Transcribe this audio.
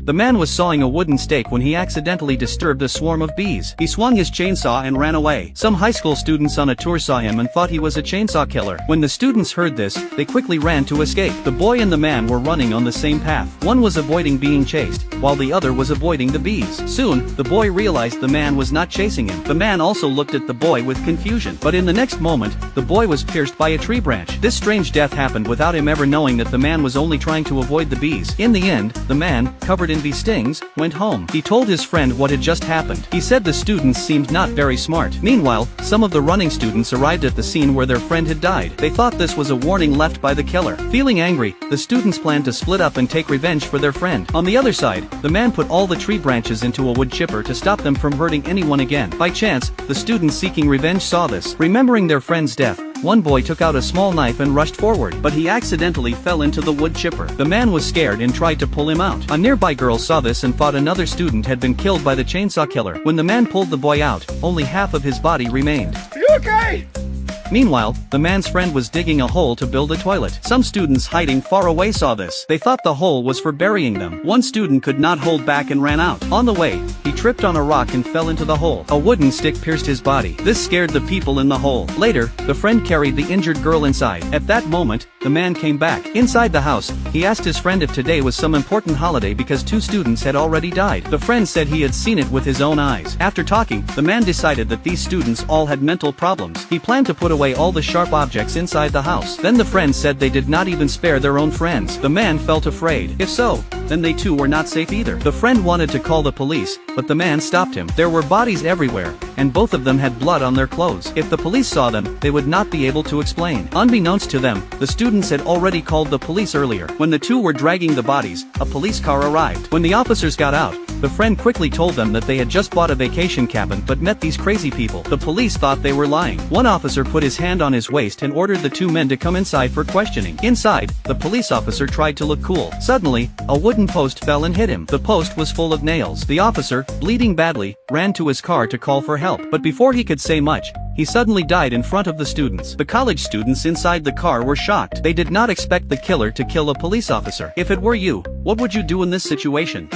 The man was sawing a wooden stake when he accidentally disturbed a swarm of bees. He swung his chainsaw and ran away. Some high school students on a tour saw him and thought he was a chainsaw killer. When the students heard this, they quickly ran to escape. The boy and the man were running on the same path. One was avoiding being chased, while the other was avoiding the bees. Soon, the boy realized the man was not chasing him. The man also looked at the boy with confusion. But in the next moment, the boy was pierced by a tree branch. This strange death happened without him ever knowing that the man was only trying to avoid the bees. In the end, the man, covered in bee stings, went home. He told his friend what had just happened. He said the students seemed not very smart. Meanwhile, some of the running students arrived at the scene where their friend had died. They thought this was a warning left by the killer. Feeling angry, the students planned to split up and take revenge for their friend. On the other side, the man put all the tree branches into a wood chipper to stop them from hurting anyone again. By chance, the students seeking revenge saw this. Remembering their friend's death, one boy took out a small knife and rushed forward, but he accidentally fell into the wood chipper. The man was scared and tried to pull him out. A nearby girl saw this and thought another student had been killed by the chainsaw killer. When the man pulled the boy out, only half of his body remained. Are you okay? Meanwhile, the man's friend was digging a hole to build a toilet. Some students hiding far away saw this. They thought the hole was for burying them. One student could not hold back and ran out. On the way, he tripped on a rock and fell into the hole. A wooden stick pierced his body. This scared the people in the hole. Later, the friend carried the injured girl inside. At that moment, the man came back. Inside the house, he asked his friend if today was some important holiday because 2 students had already died. The friend said he had seen it with his own eyes. After talking, the man decided that these students all had mental problems. He planned to put away all the sharp objects inside the house. Then the friends said they did not even spare their own friends. The man felt afraid. If so, then they too were not safe either. The friend wanted to call the police, but the man stopped him. There were bodies everywhere, and both of them had blood on their clothes. If the police saw them, they would not be able to explain. Unbeknownst to them, the students had already called the police earlier. When the two were dragging the bodies, a police car arrived. When the officers got out, the friend quickly told them that they had just bought a vacation cabin but met these crazy people. The police thought they were lying. One officer put his hand on his waist and ordered the 2 men to come inside for questioning. Inside, the police officer tried to look cool. Suddenly, a wooden post fell and hit him. The post was full of nails. The officer, bleeding badly, ran to his car to call for help. But before he could say much, he suddenly died in front of the students. The college students inside the car were shocked. They did not expect the killer to kill a police officer. If it were you, what would you do in this situation?